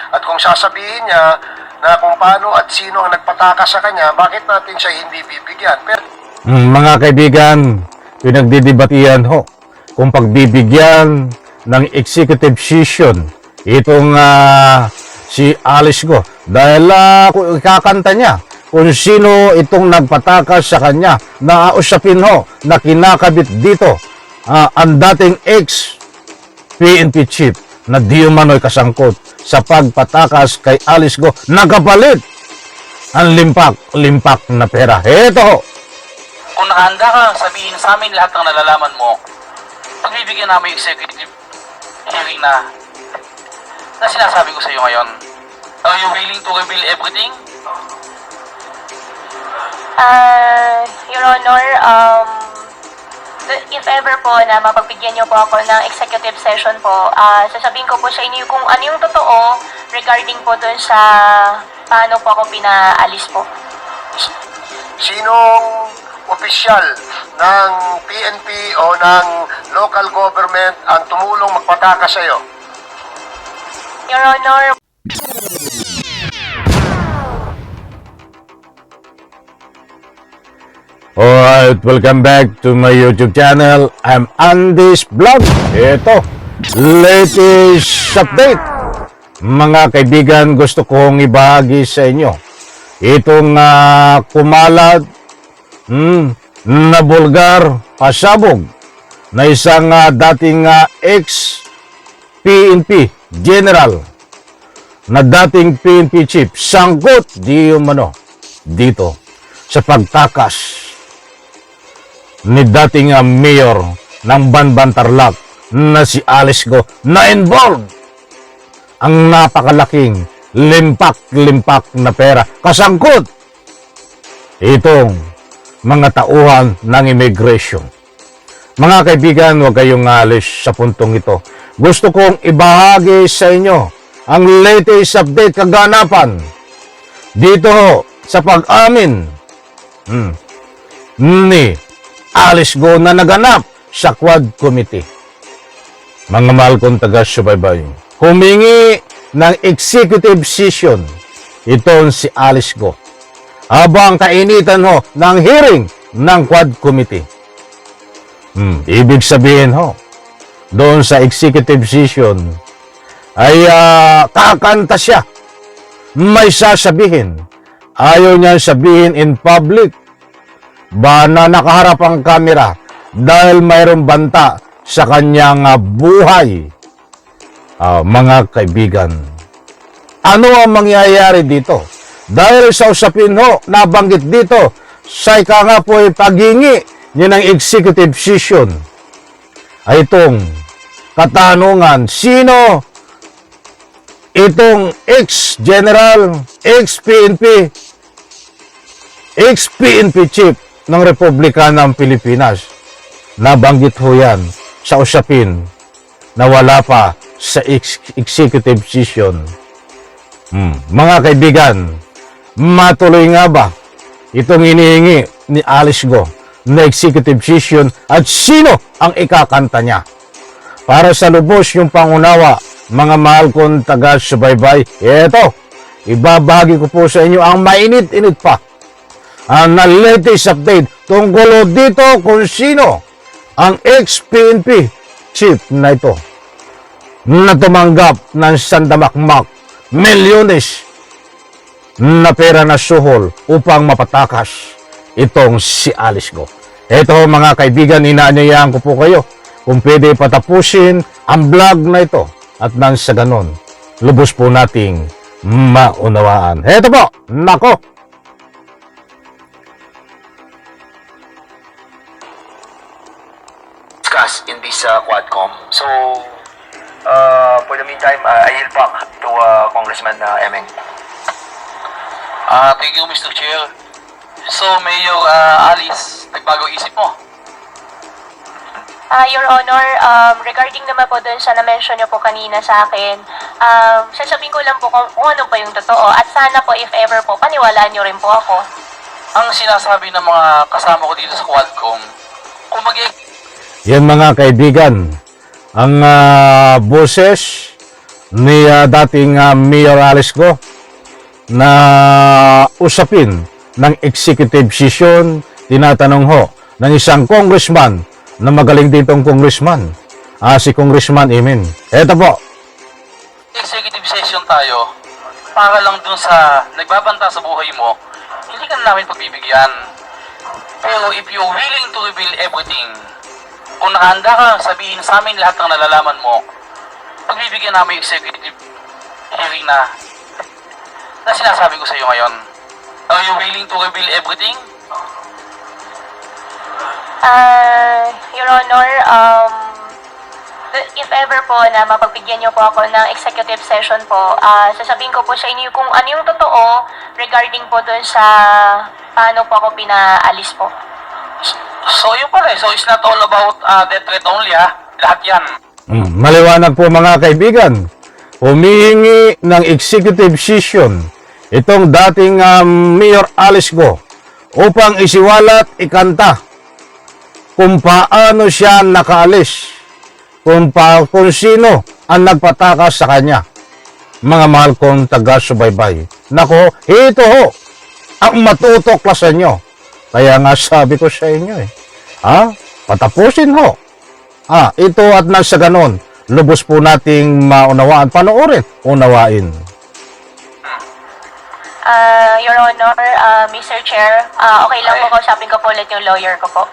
At kung sasabihin niya na kung paano at sino ang nagpatakas sa kanya, bakit natin siya hindi bibigyan? Pero Mga kaibigan, pinagdidibatihan ho kung pagbibigyan ng executive session itong si Alice Go dahil kung ikakanta niya kung sino itong nagpatakas sa kanya na usapin ho na kinakabit dito ang dating ex-PNP chief na di umano'y kasangkot sa pagpatakas kay Alice Go nagapalit ang limpak na pera. Heto ho. Kung nakahanda ka, sabihin sa amin lahat ng nalalaman mo. Pagbibigyan namin yung executive hearing na sinasabi ko sa iyo ngayon. Are you willing to reveal everything? Your Honor, if ever po na mapagbigyan niyo po ako ng executive session po, sasabihin ko po sa inyo kung ano yung totoo regarding po dun sa paano po ako pinaalis po. sinong opisyal ng PNP o ng local government ang tumulong magpatakas sa iyo? Your Honor, Alright, welcome back to my YouTube channel. I'm Andy's Vlog. Ito, latest update. Mga kaibigan, gusto kong ibahagi sa inyo itong kumalat na bulgar pasabog na isang dating ex-PNP general na dating PNP chief sangkot di umano dito sa pagtakas ni dating mayor ng Banban Tarlac na si Alice Go na involved ang napakalaking limpak na pera kasangkot itong mga tauhan ng immigration. Mga kaibigan, huwag kayong alis sa puntong ito. Gusto kong ibahagi sa inyo ang latest update kaganapan dito sa pag-amin ni Alice Go na naganap sa Quad Committee. Mga mahal kong taga-subaybay, humingi ng executive session itong si Alice Go habang kainitan ho ng hearing ng Quad Committee. Ibig sabihin ho, doon sa executive session ay kakanta siya. May sasabihin. Ayaw niya sabihin in public ba na nakaharap ang kamera dahil mayroong banta sa kanyang buhay. Mga kaibigan, ano ang mangyayari dito? Dahil sa usapin ho, nabanggit dito, sa ika nga po ay paghingi niya ng executive session ay itong katanungan, sino itong ex-general, ex-PNP chief ng Republika ng Pilipinas. Nabanggit ho yan sa usapin na wala pa sa executive session. Mga kaibigan, matuloy nga ba itong inihingi ni Alice Go na executive session at sino ang ikakanta niya? Para sa lubos yung pangunawa, mga mahal kong taga-subaybay, eto, ibabahagi ko po sa inyo ang mainit-init pa na latest update tungkol dito kung sino ang ex-PNP chief na ito na tumanggap ng sandamakmak milyones na pera na suhol upang mapatakas itong si Alice Go. Ito mga kaibigan, inaanyayahan ko po kayo kung pwede patapusin ang vlog na ito at nang sa ganon, lubos po nating maunawaan. Ito po, nako! Discuss in this Quadcom. So, for the meantime, I yield back to Congressman Emeng. Thank you, Mr. Chair. So, Mayor Alice, nagbago isip mo? Your Honor, regarding naman po dun sa na-mention niyo po kanina sa akin, sasabihin ko lang po kung ano pa yung totoo at sana po if ever po, paniwalaan niyo rin po ako. Ang sinasabi ng mga kasama ko dito sa Quadcom, kung Yan mga kaibigan, ang boses ni dating Mayor Alice Go na usapin ng executive session, tinatanong ho ng isang congressman na magaling din tong congressman, si Congressman Imin. Eto po. Executive session tayo para lang dun sa nagbabanta sa buhay mo, hindi ka na namin pagbibigyan. Pero if you're willing to reveal everything, kung nakahanda ka sabihin sa amin lahat ng nalalaman mo, pagbibigyan namin yung executive hearing na sinasabi ko sa iyo ngayon. Are you willing to reveal everything? Your Honor, if ever po na mapagbigyan niyo po ako ng executive session po, sasabihin ko po sa inyo kung ano yung totoo regarding po dun sa paano po ako pinaalis po. So yun pala, so it's not all about death threat only lahat yan. Maliwanag po mga kaibigan, humihingi ng executive session itong dating Mayor Alice Go upang isiwalat, ikanta kung paano siya nakaalis, kung sino ang nagpatakas sa kanya. Mga mahal kong taga-subaybay, nako, ito ho ang matutuklasan nyo. Kaya nga sabi ko sa inyo patapusin ho. Ito at nang sa ganon, lubos po nating maunawaan, panoorin, unawain. Your Honor, Mr. Chair, okay lang po kausapin ko po ulit yung lawyer ko po.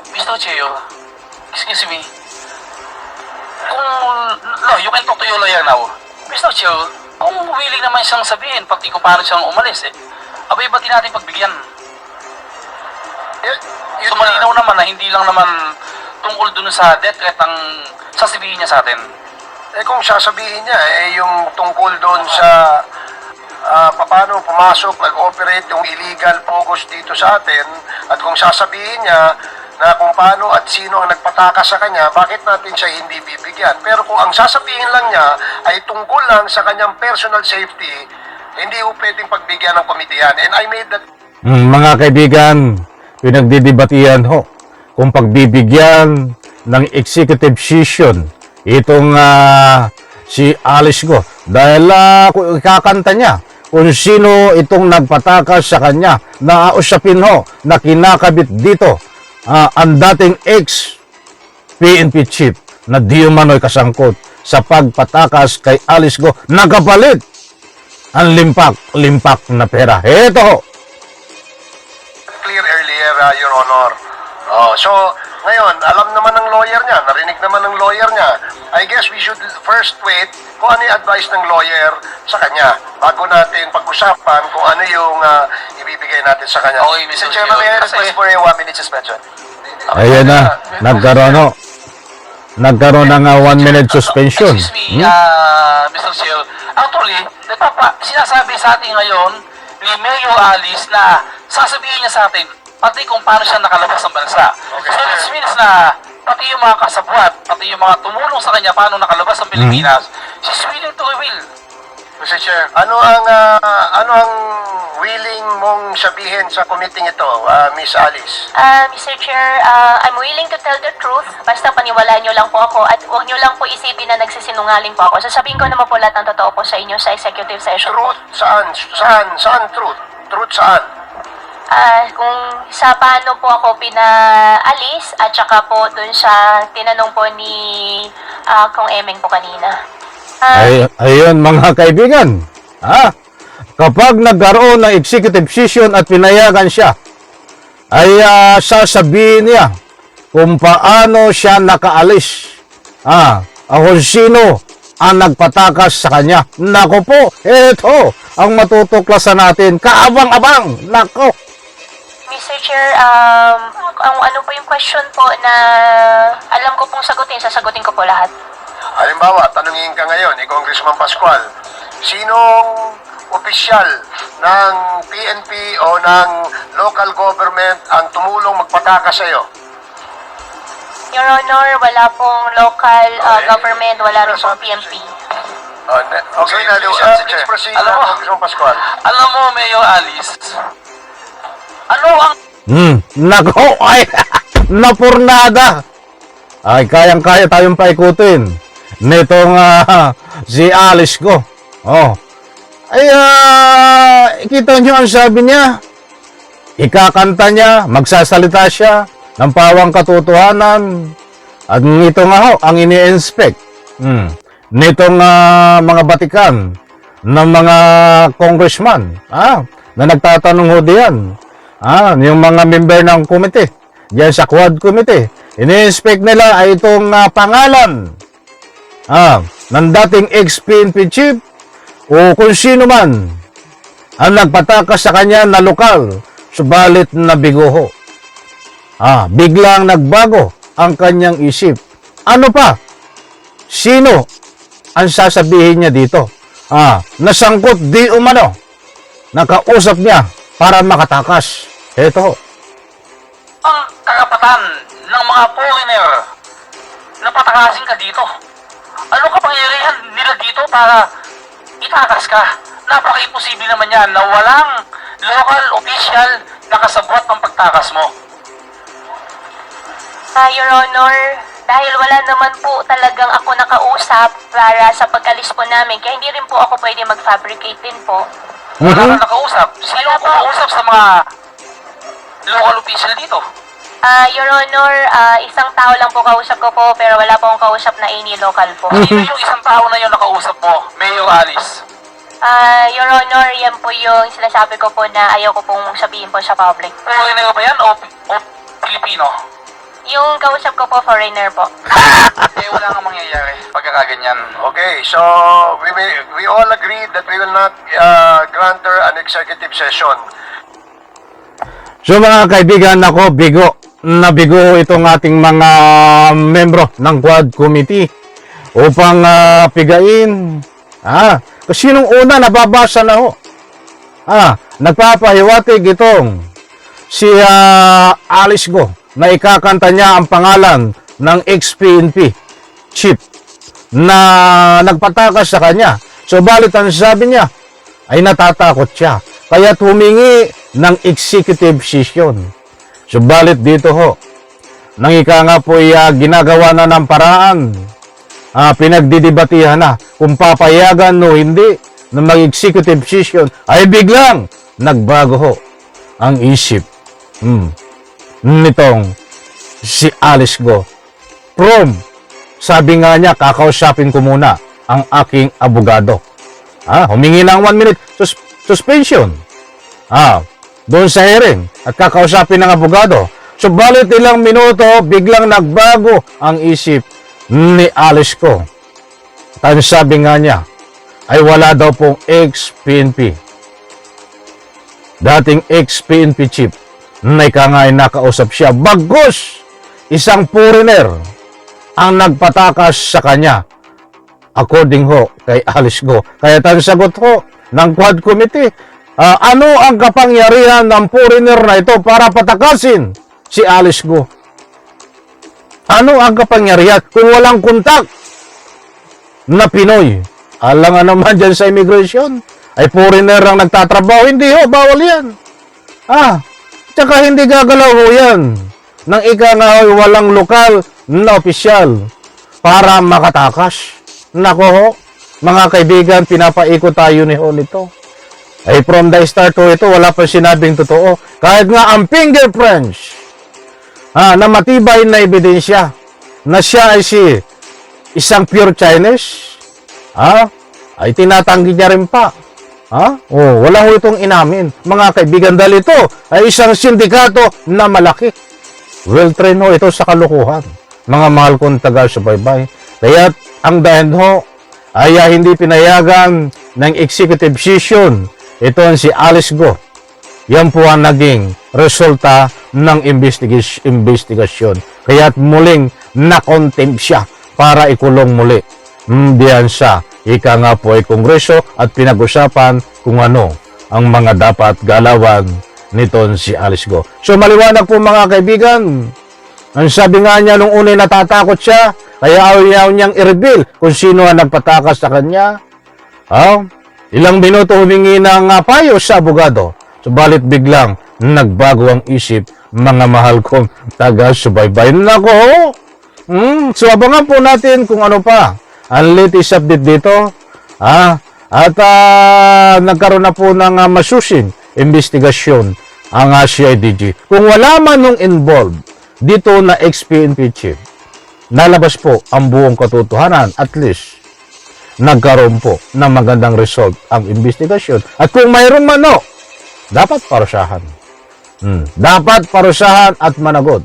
Mr. Cheo, excuse me. You can talk to your lawyer now. Mr. Cheo, kung willing naman siyang sabihin, pati kung paano siyang umalis abay, ba't di natin pagbigyan? So, malinaw naman na hindi lang naman tungkol dun sa death threat ang sasabihin niya sa atin. Kung sasabihin niya, yung tungkol doon sa paano pumasok, nag-operate yung illegal pogos dito sa atin, at kung sasabihin niya na kung paano at sino ang nagpatakas sa kanya, bakit natin siya hindi bibigyan? Pero kung ang sasabihin lang niya ay tungkol lang sa kanyang personal safety, hindi ho pwedeng pagbigyan ng komite yan. And I made that... Mga kaibigan, pinagdidebatihan ho kung pagbibigyan ng executive session itong si Alice Go dahil kakanta niya kung sino itong nagpatakas sa kanya, na usapin ho na kinakabit dito ang dating ex-PNP chief na di umano'y kasangkot sa pagpatakas kay Alice Go, nakapalit ang limpak na pera. Ito ho. Clear earlier, Your Honor. So, ngayon, alam naman ng lawyer niya, narinig naman ng lawyer niya. I guess we should first wait kung ano yung advice ng lawyer sa kanya bago natin pag-usapan kung ano yung ibibigay natin sa kanya. Okay, Mr. Chairman, may I Kasi- request for a 1-minute suspension? Ayan na, nagkaroon ng 1-minute suspension. Excuse me, Mr. Chair. Actually, sinasabi sa atin ngayon ni Mayor Alice na sasabihin niya sa atin pati kung paano siya nakalabas ng bansa. Okay, So, sir. this means na pati yung mga kasabwat, pati yung mga tumulong sa kanya paano nakalabas ng Pilipinas, she's willing to reveal. Mr. Chair, ano ang willing mong sabihin sa committee ito, Miss Alice? Mr. Chair, I'm willing to tell the truth. Basta paniwalaan niyo lang po ako at huwag niyo lang po isipin na nagsisinungaling po ako. Sasabihin ko naman po lahat ng totoo po sa inyo sa executive session po. Truth saan? Saan truth? Truth saan? Kung sa paano po ako pinaalis at saka po dun sa tinanong po ni Kong Emeng po kanina. Ayun mga kaibigan, kapag nagkaroon ng executive session at pinayagan siya, ay sasabihin niya kung paano siya nakaalis, kung sino ang nagpatakas sa kanya. Nako po, ito ang matutuklasan natin, kaabang-abang. Nako. Mr. Chair, ang ano po yung question po na alam ko pong sagutin, sasagutin ko po lahat. Halimbawa, tanungin ka ngayon ni Congressman Pascual, sinong opisyal ng PNP o ng local government ang tumulong magpataka sa iyo? Your Honor, wala pong local Okay. government, wala rin pong PMP. Okay, please proceed, Alam mo- Congressman Pascual. Alam mo, Mayor Alice, ano ang Nako, ay napurnada. Ay, kayang-kaya tayong paikutin. nitong si Alice ko. Oh. Ay, kita nyo ang sabi niya. Ikakanta niya, magsasalita siya ng pawang katotohanan. At ito nga ho, ang ini-inspect. Nitong mga batikan ng mga congressman. Na nagtatanong ho diyan. Yung mga member ng committee. Diyan sa Quad Committee. Ini-inspect nila ay itong pangalan ng dating ex-PNP chief o kung sino man ang nagpatakas sa kanya na lokal, subalit na bigo ho. Biglang nagbago ang kanyang isip. Ano pa? Sino ang sasabihin niya dito? Nasangkot di umano. Nakausap niya para makatakas. Ito ho. Ang karapatan ng mga foreigner na patakasin ka dito. Ano kapangyarihan nila dito para itakas ka? Napaka-imposible naman yan na walang local official na kasabwat ng pagtakas mo. Your Honor, dahil wala naman po talagang ako nakausap para sa pag-alis po namin, kaya hindi rin po ako pwede mag-fabricate din po. Wala kang nakausap. Sino ang kumausap sa mga local official dito? Your Honor, isang tao lang po kausap ko po, pero wala po akong kausap na any local po. Sino yung isang tao na yung nakausap mo, Mayor Alice? Your Honor, yan po yung sinasabi ko po na ayaw ko pong sabihin po sa public. Foreigner ba yan o Pilipino? Yung kausap ko po, foreigner po. Wala nga mangyayari pagkakaganyan. Okay, so we all agreed that we will not grant her an executive session. So mga kaibigan, ako, nabigo itong ating mga membro ng Quad Committee upang pigain. Kasi nung una, nababasa na ho. Nagpapahiwatig itong si Alice Go na ikakanta niya ang pangalan ng ex-PNP chief na nagpatakas sa kanya. So balit ang sabi niya ay natatakot siya. Kaya humingi ng executive session. Subalit dito ho, nang ika nga po ginagawa na ng paraan, pinagdidibatihan na kung papayagan o hindi na mag-executive session, ay biglang nagbago ho ang isip nitong si Alice Go. Sabi nga niya, kakausapin ko muna ang aking abogado. Humingi ng 1 minute suspension. Doon sa hearing at kakausapin ng abogado. Subalit ilang minuto, biglang nagbago ang isip ni Alice Go. At sabi nga niya, ay wala daw pong ex-PNP. Dating ex-PNP chief na ikangay nakausap siya. Bagos, isang foreigner ang nagpatakas sa kanya. According ho kay Alice Go. Kaya tayo sagot ho ng Quad Committee, ano ang kapangyarihan ng foreigner na ito para patakasin si Alice Go? Ano ang kapangyarihan kung walang kontak na Pinoy? Alang nga naman dyan sa immigration, ay foreigner ang nagtatrabaho. Hindi ho, bawal yan. Tsaka hindi gagalaw ho yan nang ika nga ho, walang lokal na opisyal para makatakas. Nako ho, mga kaibigan, pinapaikot tayo ni ho nito. Ay from the start ho ito, wala pa sinabing totoo. Kahit nga ang fingerprints na matibay na ebidensya na siya ay isang pure Chinese, ay tinatanggi niya rin pa. Walang itong inamin. Mga kaibigan, dahil ito ay isang sindikato na malaki. Well-trained ho ito sa kalukuhan. Mga mahal kong taga-subaybay. Kaya ang dahil ho ay hindi pinayagan ng executive session. Ito ang si Alice Go. Yan po ang naging resulta ng investigasyon. Kaya't muling na-contempt siya para ikulong muli. Diyan siya. Ika nga po ay kongreso at pinag-usapan kung ano ang mga dapat galawan nito si Alice Go. So maliwanag po mga kaibigan. Ang sabi nga niya nung una natatakot siya, kaya ayaw niyang i-reveal kung sino ang nagpatakas sa kanya. Ilang minuto humingi ng payo sa abogado. Subalit biglang nagbago ang isip, mga mahal kong taga-subaybay. Nako, so abangan po natin kung ano pa ang latest update dito. At nagkaroon na po ng masusing investigasyon ang CIDG. Kung wala man nung involved dito na ex-PNP chief, nalabas po ang buong katotohanan. At least, nagkaroon po ng magandang result ang investigasyon. At kung mayroon man no, dapat parusahan. Dapat parusahan at managot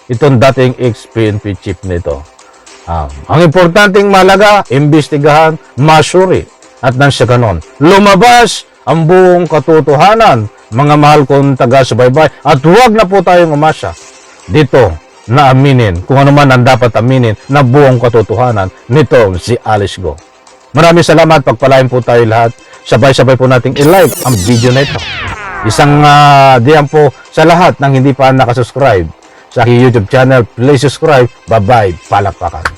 itong dating ex-PNP chief nito. Ang importanteng malaga, imbestigahan, masuri, at nang sa ganon, lumabas ang buong katotohanan, mga mahal kong taga-subaybay, at huwag na po tayong umasa dito na aminin kung ano man ang dapat aminin na buong katotohanan nito si Alice Go. Maraming salamat, pagpalain po tayo lahat. Sabay-sabay po nating i-like ang video na ito. Isang diyan po sa lahat ng hindi pa nakasubscribe sa aking YouTube channel, please subscribe. Bye-bye, palakpakan.